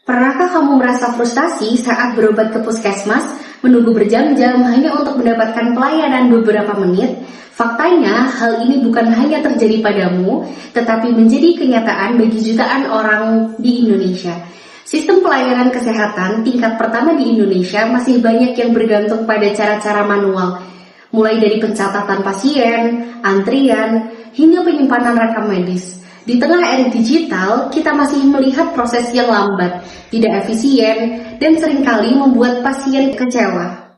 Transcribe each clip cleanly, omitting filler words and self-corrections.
Pernahkah kamu merasa frustasi saat berobat ke puskesmas, menunggu berjam-jam hanya untuk mendapatkan pelayanan beberapa menit? Faktanya, hal ini bukan hanya terjadi padamu, tetapi menjadi kenyataan bagi jutaan orang di Indonesia. Sistem pelayanan kesehatan tingkat pertama di Indonesia masih banyak yang bergantung pada cara-cara manual, mulai dari pencatatan pasien, antrian, hingga penyimpanan rekam medis. Di tengah era digital, kita masih melihat proses yang lambat, tidak efisien, dan seringkali membuat pasien kecewa.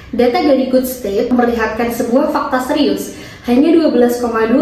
Data dari Good State memperlihatkan sebuah fakta serius. Hanya 12,25%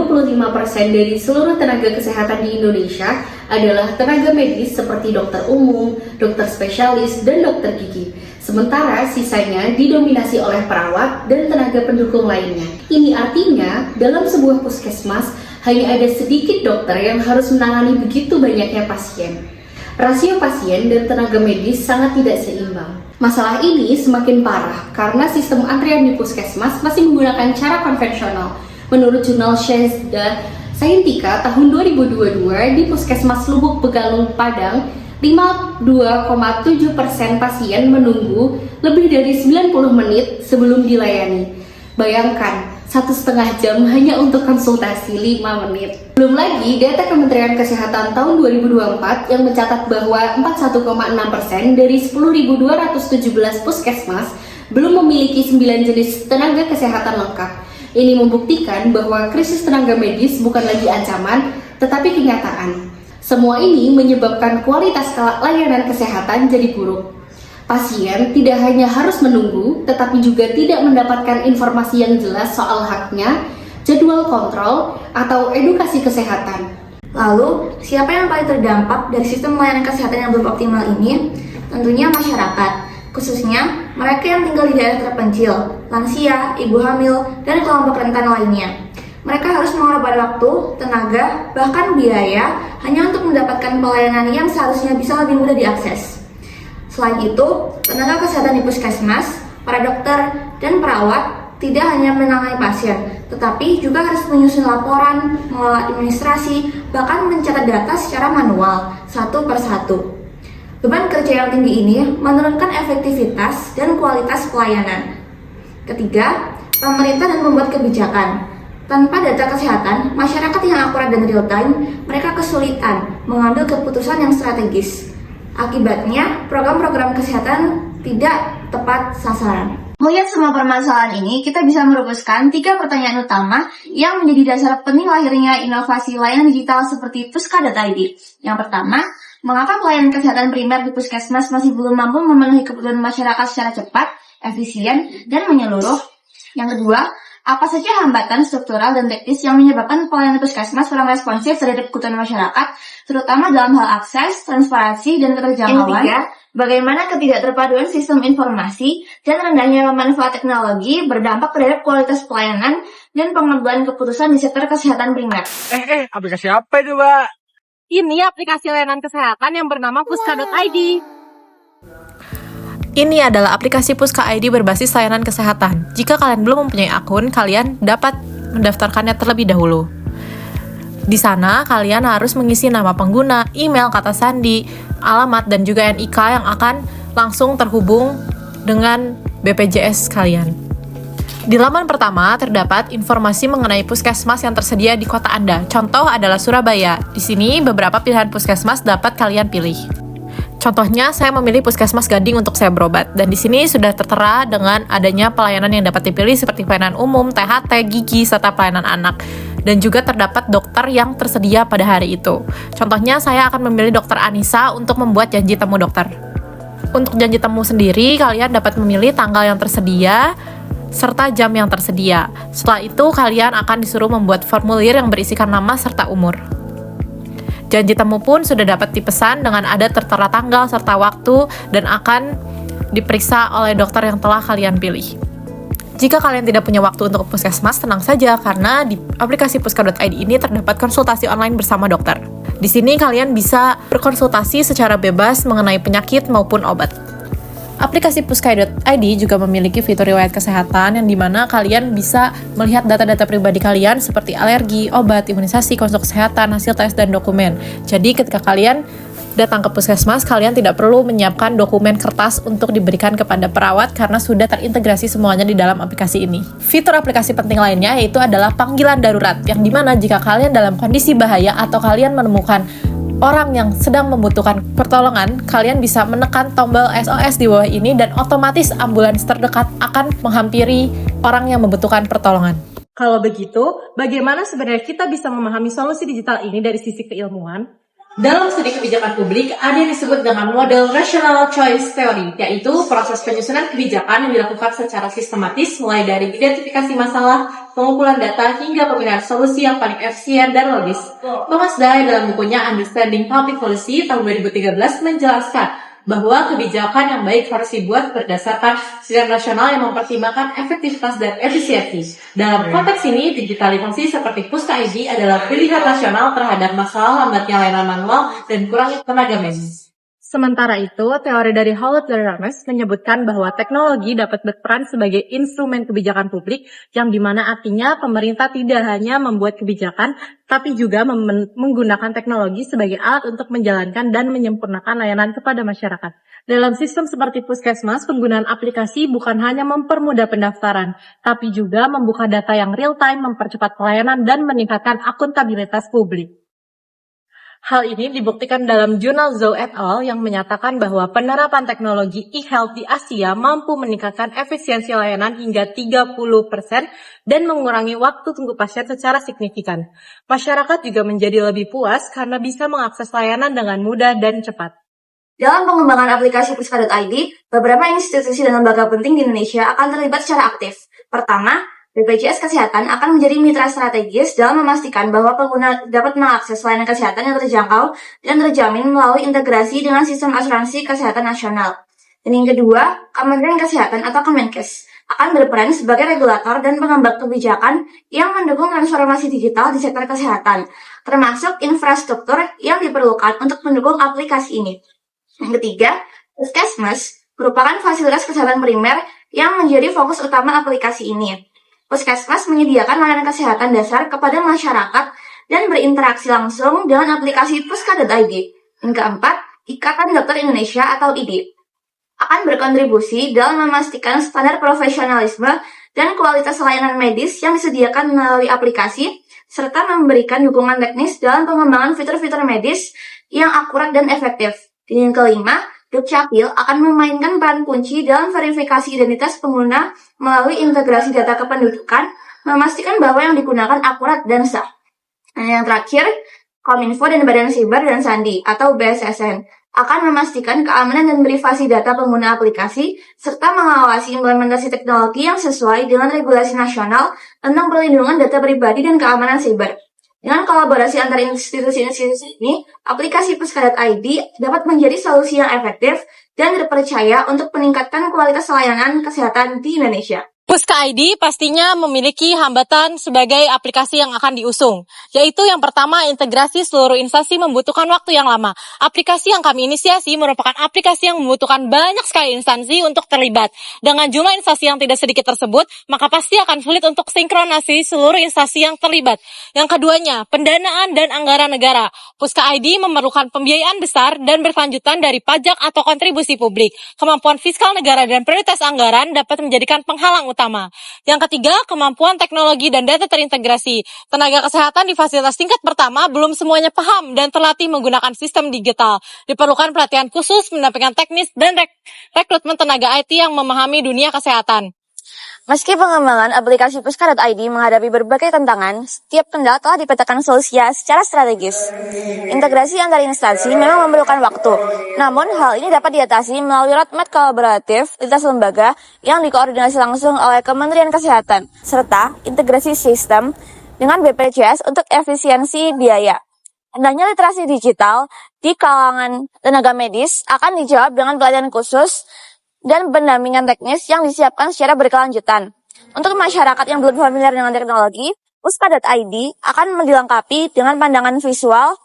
dari seluruh tenaga kesehatan di Indonesia adalah tenaga medis seperti dokter umum, dokter spesialis, dan dokter gigi. Sementara sisanya didominasi oleh perawat dan tenaga pendukung lainnya. Ini artinya, dalam sebuah puskesmas, hanya ada sedikit dokter yang harus menangani begitu banyaknya pasien. Rasio pasien dan tenaga medis sangat tidak seimbang. Masalah ini semakin parah karena sistem antrian di puskesmas masih menggunakan cara konvensional. Menurut jurnal Scientia Scientifica tahun 2022 di Puskesmas Lubuk Begalung, Padang, 52,7% pasien menunggu lebih dari 90 menit sebelum dilayani. Bayangkan, 1,5 jam hanya untuk konsultasi 5 menit. Belum lagi data Kementerian Kesehatan tahun 2024 yang mencatat bahwa 41,6% dari 10.217 puskesmas belum memiliki 9 jenis tenaga kesehatan lengkap. Ini membuktikan bahwa krisis tenaga medis bukan lagi ancaman, tetapi kenyataan. Semua ini menyebabkan kualitas layanan kesehatan jadi buruk. Pasien tidak hanya harus menunggu, tetapi juga tidak mendapatkan informasi yang jelas soal haknya, jadwal kontrol, atau edukasi kesehatan. Lalu, siapa yang paling terdampak dari sistem layanan kesehatan yang belum optimal ini? Tentunya masyarakat, khususnya mereka yang tinggal di daerah terpencil, lansia, ibu hamil, dan kelompok rentan lainnya. Mereka harus mengorbankan waktu, tenaga, bahkan biaya hanya untuk mendapatkan pelayanan yang seharusnya bisa lebih mudah diakses. Selain itu, tenaga kesehatan di puskesmas, para dokter, dan perawat tidak hanya menangani pasien, tetapi juga harus menyusun laporan, mengelola administrasi, bahkan mencatat data secara manual, satu per satu. Beban kerja yang tinggi ini menurunkan efektivitas dan kualitas pelayanan. Ketiga, pemerintah dan pembuat kebijakan. Tanpa data kesehatan, masyarakat yang akurat dan real time, mereka kesulitan mengambil keputusan yang strategis. Akibatnya, program-program kesehatan tidak tepat sasaran. Melihat semua permasalahan ini, kita bisa merumuskan 3 pertanyaan utama yang menjadi dasar penting lahirnya inovasi layanan digital seperti Puska.id. Yang pertama, mengapa pelayanan kesehatan primer di puskesmas masih belum mampu memenuhi kebutuhan masyarakat secara cepat, efisien, dan menyeluruh? Yang kedua, apa saja hambatan struktural dan teknis yang menyebabkan pelayanan puskesmas kurang responsif terhadap kebutuhan masyarakat, terutama dalam hal akses, transparansi, dan keterjangkauan? Yang ketiga, bagaimana ketidakterpaduan sistem informasi dan rendahnya manfaat teknologi berdampak terhadap kualitas pelayanan dan pengambilan keputusan di sektor kesehatan primer? Aplikasi apa itu, Mbak? Ini aplikasi layanan kesehatan yang bernama Puska.id. Ini adalah aplikasi Puska.id berbasis layanan kesehatan. Jika kalian belum mempunyai akun, kalian dapat mendaftarkannya terlebih dahulu. Di sana, kalian harus mengisi nama pengguna, email, kata sandi, alamat, dan juga NIK yang akan langsung terhubung dengan BPJS kalian. Di laman pertama, terdapat informasi mengenai puskesmas yang tersedia di kota Anda. Contoh adalah Surabaya. Di sini, beberapa pilihan puskesmas dapat kalian pilih. Contohnya, saya memilih Puskesmas Gading untuk saya berobat, dan di sini sudah tertera dengan adanya pelayanan yang dapat dipilih seperti pelayanan umum, THT, gigi, serta pelayanan anak. Dan juga terdapat dokter yang tersedia pada hari itu. Contohnya, saya akan memilih Dokter Anissa untuk membuat janji temu dokter. Untuk janji temu sendiri, kalian dapat memilih tanggal yang tersedia, serta jam yang tersedia. Setelah itu, kalian akan disuruh membuat formulir yang berisikan nama serta umur. Janji temu pun sudah dapat dipesan dengan ada tertera tanggal serta waktu dan akan diperiksa oleh dokter yang telah kalian pilih. Jika kalian tidak punya waktu untuk puskesmas, tenang saja karena di aplikasi Puska.id ini terdapat konsultasi online bersama dokter. Di sini kalian bisa berkonsultasi secara bebas mengenai penyakit maupun obat. Aplikasi Puska.id juga memiliki fitur riwayat kesehatan yang dimana kalian bisa melihat data-data pribadi kalian seperti alergi, obat, imunisasi, konsul kesehatan, hasil tes, dan dokumen. Jadi ketika kalian datang ke puskesmas, kalian tidak perlu menyiapkan dokumen kertas untuk diberikan kepada perawat karena sudah terintegrasi semuanya di dalam aplikasi ini. Fitur aplikasi penting lainnya yaitu adalah panggilan darurat, yang dimana jika kalian dalam kondisi bahaya atau kalian menemukan orang yang sedang membutuhkan pertolongan, kalian bisa menekan tombol SOS di bawah ini dan otomatis ambulans terdekat akan menghampiri orang yang membutuhkan pertolongan. Kalau begitu, bagaimana sebenarnya kita bisa memahami solusi digital ini dari sisi keilmuan? Dalam studi kebijakan publik, ada yang disebut dengan model Rational Choice Theory, yaitu proses penyusunan kebijakan yang dilakukan secara sistematis mulai dari identifikasi masalah, pengumpulan data, hingga pemilihan solusi yang paling efisien dan logis. Thomas Dye dalam bukunya Understanding Public Policy tahun 2013 menjelaskan bahwa kebijakan yang baik harus dibuat berdasarkan sistem nasional yang mempertimbangkan efektivitas dan efisiensi. Dalam konteks ini, digitalisasi seperti Puska ID adalah pilihan nasional terhadap masalah lambatnya layanan manual dan kurangnya tenaga medis. Sementara itu, teori dari Howlett dan Rames menyebutkan bahwa teknologi dapat berperan sebagai instrumen kebijakan publik, yang dimana artinya pemerintah tidak hanya membuat kebijakan, tapi juga menggunakan teknologi sebagai alat untuk menjalankan dan menyempurnakan layanan kepada masyarakat. Dalam sistem seperti puskesmas, penggunaan aplikasi bukan hanya mempermudah pendaftaran, tapi juga membuka data yang real-time, mempercepat pelayanan, dan meningkatkan akuntabilitas publik. Hal ini dibuktikan dalam jurnal Zhou et al. Yang menyatakan bahwa penerapan teknologi e-health di Asia mampu meningkatkan efisiensi layanan hingga 30% dan mengurangi waktu tunggu pasien secara signifikan. Masyarakat juga menjadi lebih puas karena bisa mengakses layanan dengan mudah dan cepat. Dalam pengembangan aplikasi Puska.id, beberapa institusi dan lembaga penting di Indonesia akan terlibat secara aktif. Pertama, BPJS Kesehatan akan menjadi mitra strategis dalam memastikan bahwa pengguna dapat mengakses layanan kesehatan yang terjangkau dan terjamin melalui integrasi dengan sistem asuransi kesehatan nasional. Dan yang kedua, Kementerian Kesehatan atau Kemenkes akan berperan sebagai regulator dan pengembang kebijakan yang mendukung transformasi digital di sektor kesehatan, termasuk infrastruktur yang diperlukan untuk mendukung aplikasi ini. Yang ketiga, Puskesmas merupakan fasilitas kesehatan primer yang menjadi fokus utama aplikasi ini. Puskesmas menyediakan layanan kesehatan dasar kepada masyarakat dan berinteraksi langsung dengan aplikasi Puska.id. Yang keempat, Ikatan Dokter Indonesia atau IDI akan berkontribusi dalam memastikan standar profesionalisme dan kualitas layanan medis yang disediakan melalui aplikasi, serta memberikan dukungan teknis dalam pengembangan fitur-fitur medis yang akurat dan efektif. Dan yang kelima, Dukcapil akan memainkan peran kunci dalam verifikasi identitas pengguna melalui integrasi data kependudukan, memastikan bahwa yang digunakan akurat dan sah. Dan yang terakhir, Kominfo dan Badan Siber dan Sandi atau BSSN akan memastikan keamanan dan privasi data pengguna aplikasi, serta mengawasi implementasi teknologi yang sesuai dengan regulasi nasional tentang perlindungan data pribadi dan keamanan siber. Dengan kolaborasi antar institusi-institusi ini, aplikasi Puska.id dapat menjadi solusi yang efektif dan terpercaya untuk meningkatkan kualitas layanan kesehatan di Indonesia. Puska ID pastinya memiliki hambatan sebagai aplikasi yang akan diusung, yaitu yang pertama, integrasi seluruh instansi membutuhkan waktu yang lama. Aplikasi yang kami inisiasi merupakan aplikasi yang membutuhkan banyak sekali instansi untuk terlibat. Dengan jumlah instansi yang tidak sedikit tersebut, maka pasti akan sulit untuk sinkronasi seluruh instansi yang terlibat. Yang keduanya, pendanaan dan anggaran negara. Puska ID memerlukan pembiayaan besar dan berkelanjutan dari pajak atau kontribusi publik. Kemampuan fiskal negara dan prioritas anggaran dapat menjadikan penghalang utama. Yang ketiga, kemampuan teknologi dan data terintegrasi. Tenaga kesehatan di fasilitas tingkat pertama belum semuanya paham dan terlatih menggunakan sistem digital. Diperlukan pelatihan khusus, pendampingan teknis, dan rekrutmen tenaga IT yang memahami dunia kesehatan. Meski pengembangan aplikasi Puska.id menghadapi berbagai tantangan, setiap kendala telah dipetakan solusinya secara strategis. Integrasi antar instansi memang memerlukan waktu, namun hal ini dapat diatasi melalui roadmap kolaboratif lintas lembaga yang dikoordinasi langsung oleh Kementerian Kesehatan, serta integrasi sistem dengan BPJS untuk efisiensi biaya. Rendahnya literasi digital di kalangan tenaga medis akan dijawab dengan pelatihan khusus dan pendampingan teknis yang disiapkan secara berkelanjutan. Untuk masyarakat yang belum familiar dengan teknologi, Puska.id akan dilengkapi dengan pandangan visual,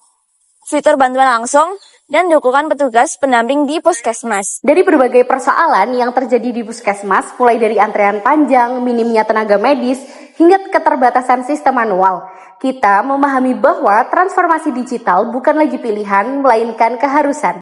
fitur bantuan langsung, dan dilakukan petugas pendamping di puskesmas. Dari berbagai persoalan yang terjadi di puskesmas, mulai dari antrean panjang, minimnya tenaga medis, hingga keterbatasan sistem manual, kita memahami bahwa transformasi digital bukan lagi pilihan, melainkan keharusan.